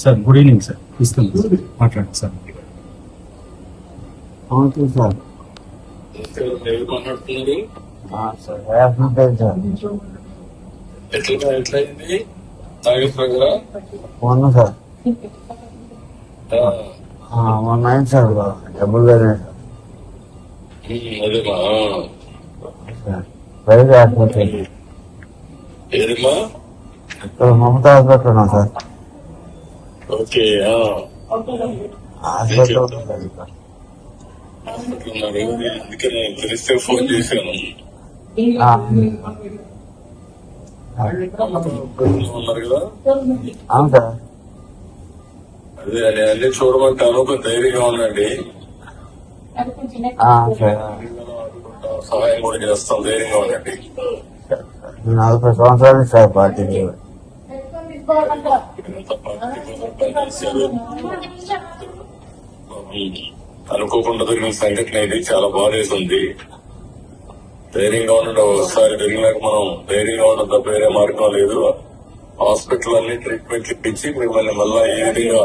Sir good evening sir. ఇస్తాను sir, మాట్లాడండి sir. Okay sir. మొన్న సార్ మొన్న అయింది సార్ డబ్బులు కానీ బయట హాస్పిటల్ ఇక్కడ మమతా హాస్పిటల్ ఉన్నాం సార్. హాస్పిటల్ తెలిస్తే ఫోన్ చేశాను. ఉన్నారు కదా, అవును సార్. అదే అన్ని చూడమంటాను, కొంచెం ధైర్యంగా ఉండండి. సహాయం కూడా చేస్తాం, ధైర్యంగా ఉండండి. 40 సంవత్సరాలు సార్ పార్టీకి. అనుకోకుండా జరిగిన సంఘటన ఇది, చాలా బాధేస్తుంది. ధైర్యంగా ఉండడం, ఒకసారి జరిగినాక మనం ధైర్యంగా ఉండడం తప్ప వేరే మార్గం లేదు. హాస్పిటల్ అన్ని ట్రీట్మెంట్ ఇప్పించి మిమ్మల్ని మళ్ళా ఏ విధంగా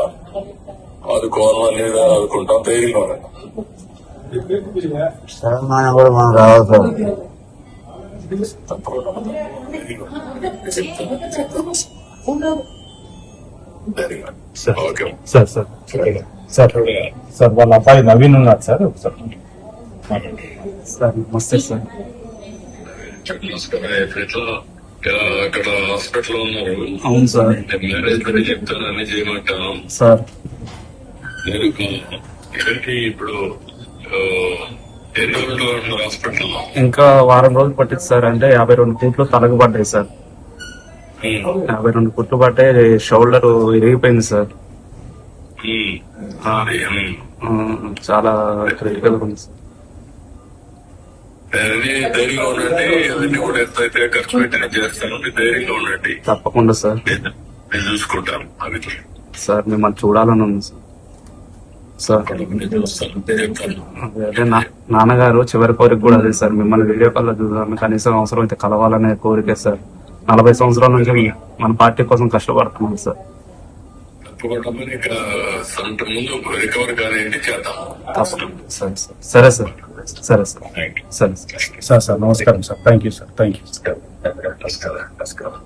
ఆదుకోవాలో అన్ని విధాలు ఆదుకుంటాం. ధైర్యంగా ఉండండి. తెలంగాణ కూడా మనం రావాలి సార్. తప్పకుండా సార్ సార్ సార్ సార్ వాళ్ళ అబ్బాయి నవీన్ ఉన్నారు సార్, ఒకసారి సార్. నమస్తే సార్. అక్కడ హాస్పిటల్ ఉన్నారు. అవును సార్. మ్యారేజ్ చెప్తాను, అన్ని చేయమంటాను సార్. నేను ఇప్పుడు హాస్పిటల్ ఇంకా వారం రోజులు పట్టింది సార్. అంటే 52 కుట్లు తలకు పడ్డాయి సార్. 52 కుట్లు పట్టే షోల్డర్ ఇరిగిపోయింది సార్. చాలా క్రిటికల్ ఉంది సార్. ధైర్యంగా ఉండండి. అవన్నీ కూడా ఎంతైతే ఖర్చు పెట్టి నేను చేస్తాను, ధైర్యంగా ఉండండి. తప్పకుండా సార్, నేను చూసుకుంటాను. అవి సార్ మిమ్మల్ని చూడాలని ఉంది సార్. అదే నాన్నగారు చివరి కోరిక కూడా అదే సార్, మిమ్మల్ని వీడియో కాల్ లో చూద్దాం, కనీసం అవసరం అయితే కలవాలనే కోరికే సార్. 40 సంవత్సరాల నుంచి మన పార్టీ కోసం కష్టపడుతున్నాం సార్. ఇక్కడ ముందు రికవర్ కానివ్వండి, చేద్దాం. సరే సార్, సరే సార్, సరే సార్, సరే సార్. సార్ నమస్కారం sir. Thank you sir. Thank you. నమస్కారం.